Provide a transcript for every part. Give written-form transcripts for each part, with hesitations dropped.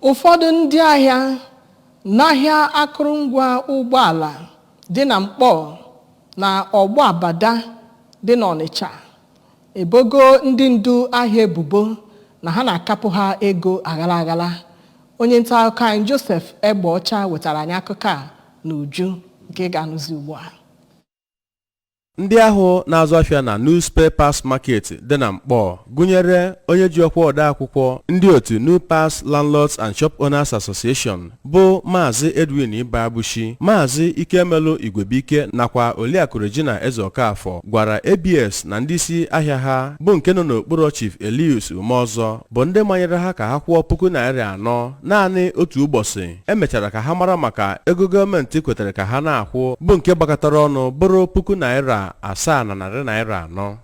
Ụfọdụ ndị ahịa n'ahịa akụrụngwa ụgbọala dị na Mkpọ na Ọgbọ Abada dị n'Ọnịcha ebogo ndị ndu ahịa ebubo na ha na-akapụ ha ego aghara aghara. Onye nta akụkọ anyị Joseph Egbeọcha wetara anyị akụkọ a n'uju nke ga-anụzi ugbu a. Ndị ahụ na-azụ afịa na Newspapers Market dị na Mkpọ gụnyere onye ji ọkwa ode akwụkwọ ndị otu New Pass Landlords and Shop Owners Association bụ Maazị Edwin Ibabushi, Maazị Ikemelu Igwebike nakwa Oliakụ Regina Ezeokafọ gwara ABS na ndị isi ahịa ha bụ nke nọ n'okpuru Chief Elius Umeọzọ bụ ndị manyere ha ka ha kwụọ $4,000 naanị otu ụbọchị. Emechara ka ha mara maka ego gọọmenti kwetere ka ha na-akwụ bụ nke gbakọtara ọnụ bụrụ $7,400.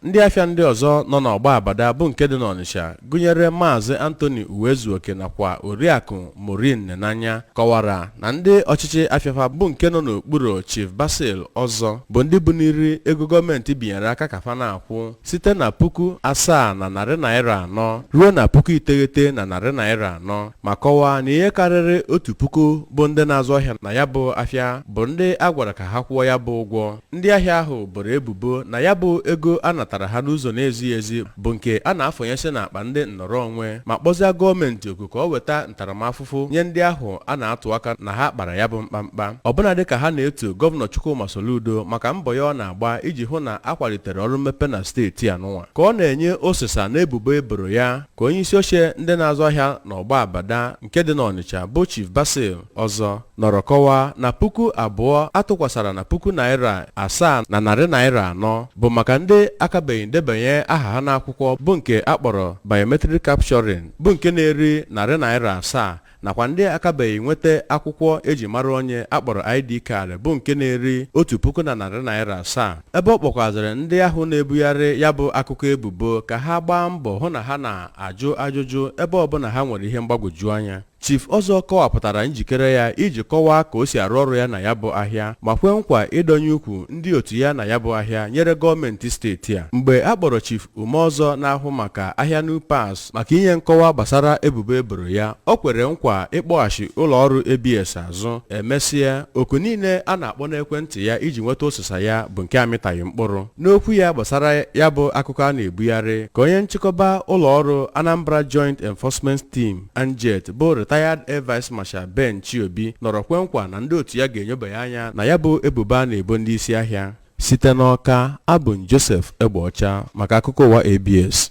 Ndị afịa ndị ọzọ nọ n'Ọgbọ Abada bụ nke dị n'Ọnịcha gụnyere Maazị Anthony Uwezuoke nakwa Oriakụ Maureen Nenanya kọwara na ndị ọchịchị afịafa bụ nke nọ n'okpuru Chief Basil Ọzọ bụ ndị buniri ego gọọmenti binyere aka ka fa na-akwụ site na $7,400 ruo na $9,900 ma kọwaa na ihe karịrị 1,000 bụ ndị na-azụ ahịa na ya bụ afịa bụ ndị a gwara ka ha kwụọ ya bụ ụgwọ. Ndị ahịa ahụ boro ebubo na ya bụ ego a natara ha n'ụzọ na-ezighị ezi bụ nke a na-afọnyesi n'akpa ndị nnọrọ onwe ma kpọzie gọọmenti oku ka o weta ntaramahụhụ nye ndị ahụ a na-atụ aka na ha kpara ya bụ mkpamkpa. Ọbụnadị ka ha na-eto Gọvanọ Chukwuma Soludo maka mbọ ya ọ na-agba iji hụ na a kwalitere ọrụ mmepe na steeti anụnwa ka ọ na-enye osisa na ebubo eboro ya ka onye isi oche ndị na-azụ ahịa n'Ọgbọ Abada nke dị n'Ọnịcha bụ Chief Basil Ọzọ nọrọ kọwaa na $2,000 atụkwasara na $7,400 bụ maka ndị akabeghị ndebanye aha ha n'akwụkwọ bụ nke akpọrọ biometric capturing bụ nke na-eri $700 nakwa ndị akabeghị nweta akwụkwọ eji mara onye akpọrọ ID card bụ nke na-eri $1,700. ebe ọ kpọkwazịrị ndị ahụ na-ebugharị ya bụ akụkọ ebubo ka ha gbaa mbọ hụ na ha na-ajụ ajụjụ ebe ọbụla ha nwere ihe mgbagwoju anya. Chief Ọzọ kọwapụtara njikere ya iji kọwaa ka o si arụ ọrụ ya na ya bụ ahịa ma kwe nkwa ịdọnye ukwu ndị otu ya na ya bụ ahịa nyere gọọmenti steeti a. Mgbe a kpọrọ Chief Umeọzọ na-ahụ maka ahịa New Pass maka inye nkọwa gbasara ebubo eboro ya, o kwere nkwa ịkpọghachi ụlọ ọrụ ABS azụ. Emesịa oku niile a na-akpọ n'ekwentị ya iji nweta osisa ya bụ nke amịtaghị mkpụrụ. N'okwu ya gbasara ya bụ akụkọ a na-ebugharị ka onye nchịkọba ụlọ ọrụ Anambra Joint Enforcement Team ANJET bụ Retired Air Vice Marshal Ben Chiobi nọrọ kwe nkwa na ndị otu ya ga-enyebanye anya na ya bụ ebubo a na-ebo ndị isi ahịa. Site n'Ọka, abụ m Joseph Egbeọcha maka akụkọ ụwa ABS.